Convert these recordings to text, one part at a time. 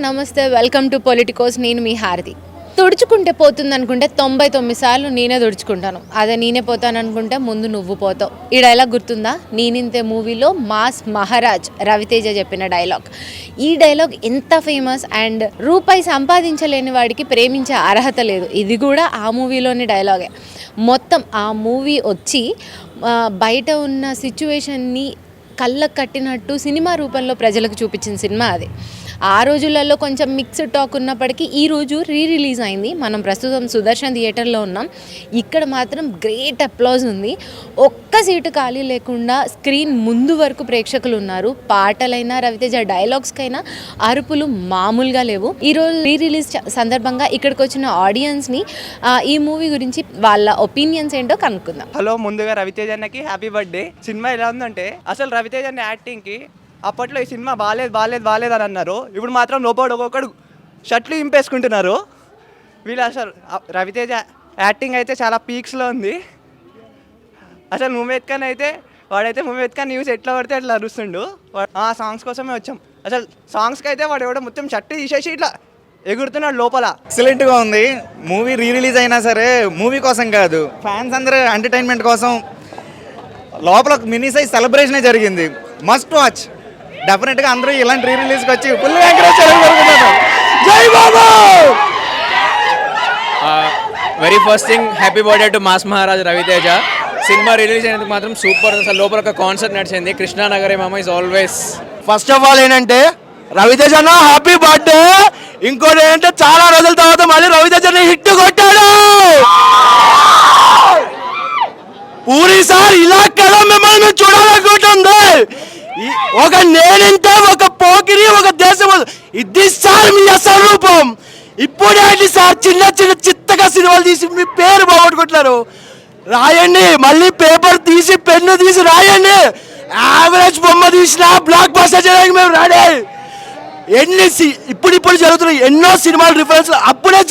నమస్తే, welcome to Politicos. నేను మీ హారతి. తుడుచుకుంటే పోతుంది అనుకుంటే 99 సార్లు నేనే తుడుచుకుంటాను. అదే నేనే పోతాను అనుకుంటే ముందు నువ్వు పోతావు. ఈ డైలాగ్ గుర్తుందా? నేనింతే మూవీలో మాస్ మహారాజ్ రవితేజ చెప్పిన డైలాగ్. ఈ డైలాగ్ ఎంత ఫేమస్ అండ్ రూపాయి సంపాదించలేని వాడికి ప్రేమించే అర్హత లేదు. ఇది కూడా ఆ మూవీలోని డైలాగే. మొత్తం ఆ మూవీ వచ్చి బయట ఉన్న సిచ్యువేషన్ని కళ్ళకు కట్టినట్టు సినిమా రూపంలో ప్రజలకు చూపించిన సినిమా అది. ఆ రోజులలో కొంచెం మిక్స్డ్ టాక్ ఉన్నప్పటికీ ఈరోజు రిలీజ్ అయింది. మనం ప్రస్తుతం సుదర్శన్ థియేటర్లో ఉన్నాం. ఇక్కడ మాత్రం గ్రేట్ అప్లాజ్ ఉంది. ఒక్క సీటు ఖాళీ లేకుండా స్క్రీన్ ముందు వరకు ప్రేక్షకులు ఉన్నారు. పాటలైనా రవితేజ డైలాగ్స్కైనా అరుపులు మామూలుగా లేవు. ఈరోజు రిలీజ్ సందర్భంగా ఇక్కడికి వచ్చిన ఆడియన్స్ని ఈ మూవీ గురించి వాళ్ళ ఒపీనియన్స్ ఏంటో కనుక్కుందాం. హలో, ముందుగా రవితేజ అన్నకి హ్యాపీ బర్త్డే. సినిమా ఎలా ఉందంటే అసలు రవితేజ అన్న యాక్టింగ్కి అప్పట్లో ఈ సినిమా బాలేదు అని అన్నారు. ఇప్పుడు మాత్రం లోపల ఒక్కొక్కడు షర్ట్లు ఇంపేసుకుంటున్నారు. వీళ్ళు అసలు రవితేజ యాక్టింగ్ అయితే చాలా పీక్స్లో ఉంది. అసలు ముమేద్ ఖాన్ అయితే ముమేద్ ఖాన్ న్యూస్ ఎట్లా పడితే అట్లా అరుస్తుండు. ఆ సాంగ్స్ కోసమే వచ్చాం. అసలు సాంగ్స్కి అయితే వాడు ఎవడో మొత్తం షర్ట్ తీసేసి ఇట్లా ఎగురుతున్నాడు లోపల. ఎక్సలెంట్గా ఉంది మూవీ. రిలీజ్ అయినా సరే మూవీ కోసం కాదు, ఫ్యాన్స్ అందరూ ఎంటర్టైన్మెంట్ కోసం లోపల మినీ సైజ్ సెలబ్రేషనే జరిగింది. Must watch. డెఫినెట్గా అందరూ ఇలాంటి రిలీజ్కి వచ్చి ఫుల్ ఎంకరేజ్ చేయాలనుకుంటున్నాను. జై Babu. Very first thing, happy birthday to mass Maharaj Raviteja. Cinema release అయినందుకు మాత్రం సూపర్. అసలు లోపల ఒక కాన్సర్ట్ నడిచింది. కృష్ణానగరే మామ is always. First of all ఏంటంటే రవితేజ అన్న హ్యాపీ బర్త్డే. ఇంకోటి ఏంటంటే చాలా రోజుల తర్వాత మళ్ళీ రవితేజ హిట్ కొట్టాడు. పూరి సార్ ఇలా కదా మిమ్మల్ని చూడాలనుకుంటుంది. ఒక నేనింతే, ఒక పోకిరి, ఒక దేశం. ఇది సార్ మీ అసలు రూపం. ఇప్పుడేంటి సార్ చిన్న చిత్తగా సినిమాలు తీసి మీ పేరు బాగొట్టుకుంటున్నారు. రాయండి, మళ్ళీ పేపర్ తీసి పెన్ను తీసి రాయండి. యావరేజ్ బొమ్మ తీసిన బ్లాక్ బస్టర్ చేయడానికి మేము రాడే. ఇప్పుడు జరుగుతున్నాయి ఎన్నో సినిమాలు రిఫరెన్స్ అప్పుడే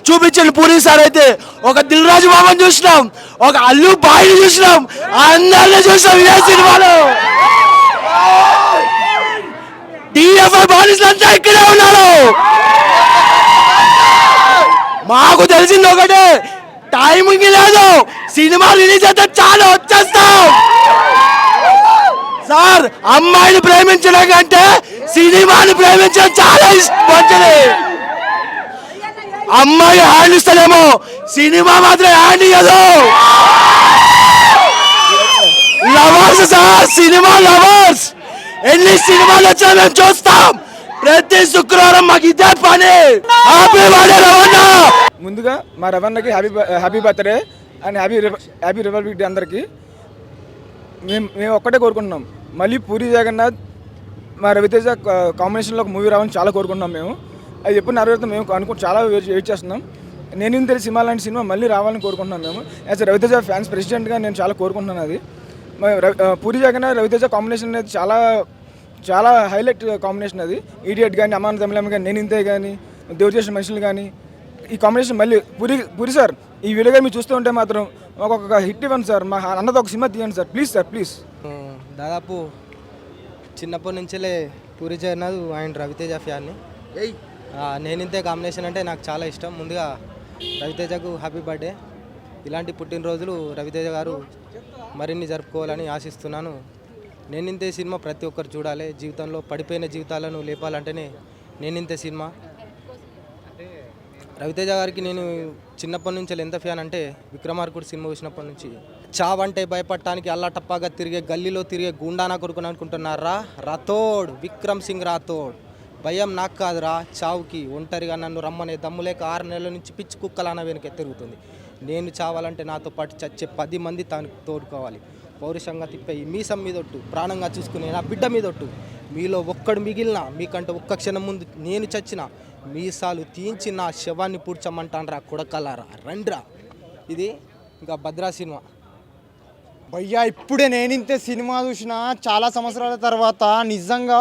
చూపించండి. పూరి సార్ అయితే ఒక దిల్ రాజు బాబుని చూసినాం, ఒక అల్లు బాయిని చూసినాం, అందరినీ చూసినాం ఇదే సినిమాలో. డిఎఫ్ఐ బానిసలు అంతా ఇక్కడే ఉన్నారు. మాకు తెలిసింది ఒకటే, టైమింగ్ లేదు. సినిమా రిలీజ్ అయితే చాలా వచ్చేస్తాం. సార్, అమ్మాయిని ప్రేమించడం కంటే సినిమాని ప్రేమించడం చాలా మంచిది. అమ్మాయి హ్యాండ్ ఇస్తలేమో, సినిమా మాత్రం హ్యాండ్ ఇవ్వదు. Lovers sir, cinema lovers. ఎన్ని సినిమాలు వచ్చినా మేము చూస్తాం. ప్రతి శుక్రవారం మాకు ఇదే పని. Happy birthday Ravana. ముందుగా మా రవణకి happy birthday and happy Republic Day అందరికీ. మేము ఒక్కటే కోరుకుంటున్నాం, మళ్ళీ పూరి జగన్నాథ్ మా రవితేజ కాంబినేషన్లో ఒక మూవీ రావాలని చాలా కోరుకుంటున్నాం. మేము అది ఎప్పుడు నెరవేరుతాం మేము చాలా వెయిట్ చేస్తున్నాం. నేను తెలిసి సినిమా లాంటి సినిమా మళ్ళీ రావాలని కోరుకుంటున్నాం. మేము యాజ్ రవితేజ ఫ్యాన్స్ ప్రెసిడెంట్గా నేను చాలా కోరుకుంటున్నాను. అది పూరి జగన్నాథ్ రవితేజ కాంబినేషన్ అనేది చాలా చాలా హైలైట్ కాంబినేషన్. అది ఈడియట్ కానీ, అమ్మాన తమిళం కానీ, నేను ఇంతే కానీ, దేవుడు చేసిన మనుషులు కానీ, ఈ కాంబినేషన్ మళ్ళీ పూరి సార్ ఈ వీడియోగా మీరు చూస్తూ ఉంటే మాత్రం ఒక్కొక్క హిట్ ఇవ్వండి సార్. మా అన్నతో ఒక సినిమా తీయండి సార్, ప్లీజ్ సార్, ప్లీజ్. దాదాపు చిన్నప్పటి నుంచే పూరి జగన్నాథ్ అండ్ రవితేజ ఫ్యాన్ని. నేనింతే కాంబినేషన్ అంటే నాకు చాలా ఇష్టం. ముందుగా రవితేజకు హ్యాపీ బర్త్డే. ఇలాంటి పుట్టినరోజులు రవితేజ గారు మరిన్ని జరుపుకోవాలని ఆశిస్తున్నాను. నేనింతే సినిమా ప్రతి ఒక్కరు చూడాలి. జీవితంలో పడిపోయిన జీవితాలను లేపాలంటేనే నేనింతే సినిమా. రవితేజ గారికి నేను చిన్నప్పటి నుంచి ఎంత ఫ్యాన్ అంటే విక్రమార్కుడు సినిమా చూసినప్పటి నుంచి. చావంటే భయపడటానికి అల్లాటప్పాగా తిరిగే గల్లీలో తిరిగే గుండానా కొడుకుని అనుకుంటున్నారా? రాథోడ్, విక్రమ్ సింగ్ రాథోడ్. భయం నాకు కాదురా చావుకి. ఒంటరిగా నన్ను రమ్మనే దమ్ములేక 6 నెలల నుంచి పిచ్చి కుక్కలాన వెనుక తిరుగుతుంది. నేను చావాలంటే నాతో పాటు చచ్చే 10 మంది తాను తోడుకోవాలి. పౌరుషంగా తిప్పే మీసం మీదొట్టు, ప్రాణంగా చూసుకునే నా బిడ్డ మీదొట్టు. మీలో ఒక్కడు మిగిలిన మీకంటే ఒక్క క్షణం ముందు నేను చచ్చిన మీసాలు తీయించి నా శవాన్ని పూడ్చమంటానరా కొడకలారా రండ్రా. ఇది ఇంకా భద్రా సినిమా. భయ్యా ఇప్పుడే నేనింతే సినిమా చూసిన చాలా సంవత్సరాల తర్వాత నిజంగా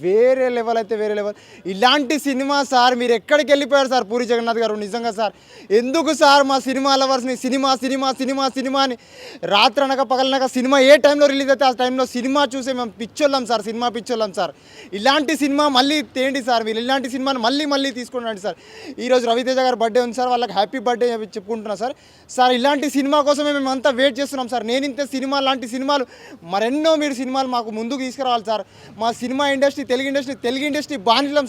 వేరే లెవెల్ అయితే వేరే లెవెల్. ఇలాంటి సినిమా సార్ మీరు ఎక్కడికి వెళ్ళిపోయారు సార్ పూరి జగన్నాథ్ గారు. నిజంగా సార్ ఎందుకు సార్ మా సినిమా లవర్స్ని సినిమా సినిమా సినిమా సినిమా అని రాత్రనక పగలనక సినిమా ఏ టైంలో రిలీజ్ అయితే ఆ టైంలో సినిమా చూసే మేము పిచ్చోళ్ళం సార్, సినిమా పిచ్చోళ్ళం సార్. ఇలాంటి సినిమా మళ్ళీ తేండి సార్, మీరు ఇలాంటి సినిమాని మళ్ళీ తీసుకున్నాండి సార్. ఈరోజు రవితేజ గారు బర్త్డే ఉంది సార్, వాళ్ళకి హ్యాపీ బర్త్డే చెప్పుకుంటున్నా సార్. సార్ ఇలాంటి సినిమా కోసమే మేము అంతా వెయిట్ చేస్తున్నాం సార్. నేనింతే సినిమా లాంటి సినిమాలు మరెన్నో మీరు సినిమాలు మాకు ముందుకు తీసుకురావాలి సార్. మా సినిమా ఇండస్ట్రీ తెలుగు ఇండస్ట్రీ బానిసలం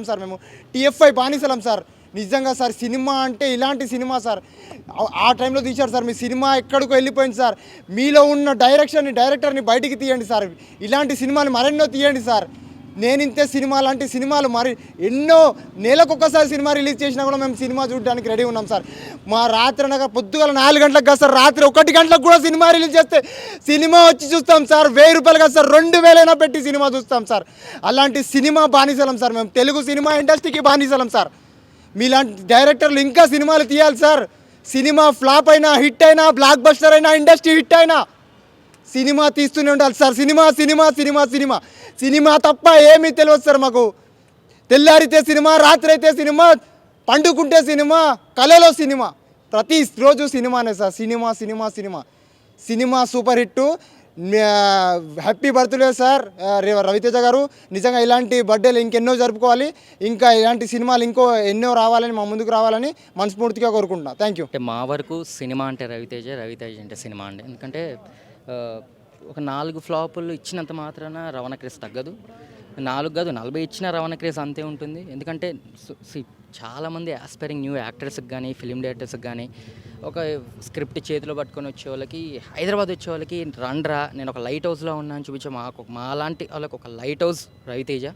సార్ మేము TFI బానిసలం సార్. నిజంగా సార్ సినిమా అంటే ఇలాంటి సినిమా సార్ ఆ టైంలో తీశారు సార్. మీ సినిమా ఎక్కడికో వెళ్ళిపోయింది సార్. మీలో ఉన్న డైరెక్టర్ని బయటికి తీయండి సార్. ఇలాంటి సినిమాని మరెన్నో తీయండి సార్. నేనింతే సినిమా లాంటి సినిమాలు మరి ఎన్నో నెలకొకసారి సినిమా రిలీజ్ చేసినా కూడా మేము సినిమా చూడడానికి రెడీ ఉన్నాం సార్. మా రాత్రి అనగా పొద్దుగల 4 గంటలకు కాదు సార్, రాత్రి 1 గంటలకు కూడా సినిమా రిలీజ్ చేస్తే సినిమా వచ్చి చూస్తాం సార్. 1000 రూపాయలు కాదు సార్, 2000 పెట్టి సినిమా చూస్తాం సార్. అలాంటి సినిమా బానిసలం సార్ మేము, తెలుగు సినిమా ఇండస్ట్రీకి బానిసలం సార్. మీలాంటి డైరెక్టర్లు ఇంకా సినిమాలు తీయాలి సార్. సినిమా ఫ్లాప్ అయినా హిట్ అయినా బ్లాక్ బస్టర్ అయినా ఇండస్ట్రీ హిట్ అయినా సినిమా తీస్తూనే ఉండాలి sir. Cinema cinema cinema cinema cinema తప్ప ఏమీ తెలియదు సార్ మాకు. తెల్లారితే సినిమా, రాత్రి అయితే సినిమా, పండుకుంటే సినిమా, కళలో సినిమా, ప్రతిరోజు సినిమానే sir. Cinema cinema cinema cinema super hit. Happy birthday sir Raviteja garu. నిజంగా ఇలాంటి బర్త్డేలు ఇంకెన్నో జరుపుకోవాలి, ఇంకా ఇలాంటి సినిమాలు ఇంకో ఎన్నో రావాలని, మా ముందుకు రావాలని మనస్ఫూర్తిగా కోరుకుంటున్నాను. Thank you. అంటే మా వరకు సినిమా అంటే రవితేజ అంటే సినిమా అండి. ఎందుకంటే ఒక 4 ఫ్లాపులు ఇచ్చినంత మాత్రాన రవాణా క్రేజ్ తగ్గదు. 4 కాదు 40 ఇచ్చిన రవాణా క్రేజ్ అంతే ఉంటుంది. ఎందుకంటే చాలామంది ఆస్పైరింగ్ న్యూ యాక్టర్స్కి కానీ ఫిలిం డైరెక్టర్స్కి కానీ ఒక స్క్రిప్ట్ చేతిలో పట్టుకొని వచ్చే వాళ్ళకి, హైదరాబాద్ వచ్చే వాళ్ళకి రండ్రా నేను ఒక లైట్ హౌస్లో ఉన్నా అని చూపించే మా లాంటి వాళ్ళకి ఒక lighthouse Raviteja.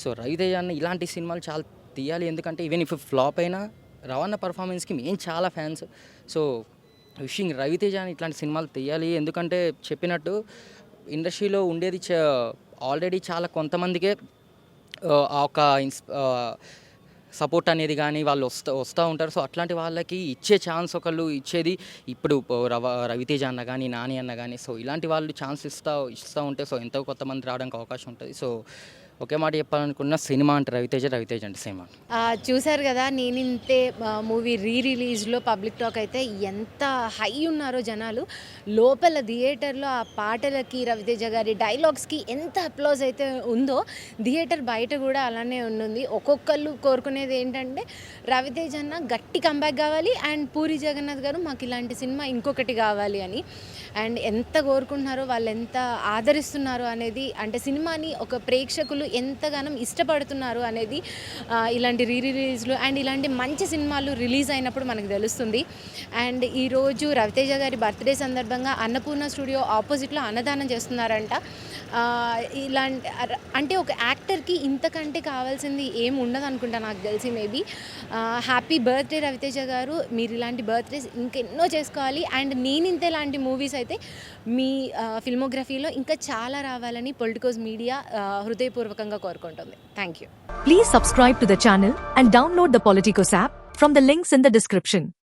So Raviteja అన్న ఇలాంటి సినిమాలు చాలా తీయాలి. ఎందుకంటే ఈవెన్ ఇఫ్ ఫ్లాప్ అయినా రవాణా పర్ఫార్మెన్స్కి మేము చాలా ఫ్యాన్స్. సో విషింగ్ రవితేజ అని ఇట్లాంటి సినిమాలు తీయాలి. ఎందుకంటే చెప్పినట్టు ఇండస్ట్రీలో ఉండేది ఆల్రెడీ చాలా కొంతమందికే ఒక సపోర్ట్ అనేది కానీ వాళ్ళు వస్తూ ఉంటారు. సో అట్లాంటి వాళ్ళకి ఇచ్చే ఛాన్స్ ఒకళ్ళు ఇచ్చేది ఇప్పుడు రవితేజ అన్న కానీ నాని అన్న కానీ. సో ఇలాంటి వాళ్ళు ఛాన్స్ ఇస్తూ ఉంటే సో ఎంతో కొంతమంది రావడానికి అవకాశం ఉంటుంది. సో ఒకే మాట చెప్పాలనుకున్న సినిమా అంటే రవితేజ అంటే సినిమా. చూశారు కదా, నేనింతే మూవీ రిలీజ్లో పబ్లిక్ టాక్ అయితే ఎంత హై ఉన్నారో జనాలు. లోపల థియేటర్లో ఆ పాటలకి రవితేజ గారి డైలాగ్స్కి ఎంత అప్లాజ్ అయితే ఉందో థియేటర్ బయట కూడా అలానే ఉంది. ఒక్కొక్కళ్ళు కోరుకునేది ఏంటంటే రవితేజ అన్న గట్టి కంబ్యాక్ కావాలి అండ్ పూరి జగన్నాథ్ గారు మాకు ఇలాంటి సినిమా ఇంకొకటి కావాలి అని. అండ్ ఎంత కోరుకుంటున్నారో వాళ్ళు ఎంత ఆదరిస్తున్నారు అనేది, అంటే సినిమాని ఒక ప్రేక్షకులు ఎంతగానో ఇష్టపడుతున్నారు అనేది ఇలాంటి రిలీజ్లు అండ్ ఇలాంటి మంచి సినిమాలు రిలీజ్ అయినప్పుడు మనకు తెలుస్తుంది. అండ్ ఈరోజు రవితేజ గారి బర్త్డే సందర్భంగా అన్నపూర్ణ స్టూడియో ఆపోజిట్లో అన్నదానం చేస్తున్నారంట. ఇలాంటి అంటే ఒక యాక్టర్కి ఇంతకంటే కావాల్సింది ఏం ఉండదు అనుకుంటా నాకు తెలిసి. మేబీ హ్యాపీ బర్త్డే రవితేజ గారు, మీరు ఇలాంటి బర్త్డేస్ ఇంకెన్నో చేసుకోవాలి. అండ్ నేనింతే లాంటి మూవీస్ అయితే మీ ఫిల్మోగ్రఫీలో ఇంకా చాలా రావాలని పొలిటికోస్ మీడియా హృదయపూర్వకంగా కోరుకుంటుంది. Thank you. Please subscribe to the channel and download the Politicos app from the links in the description.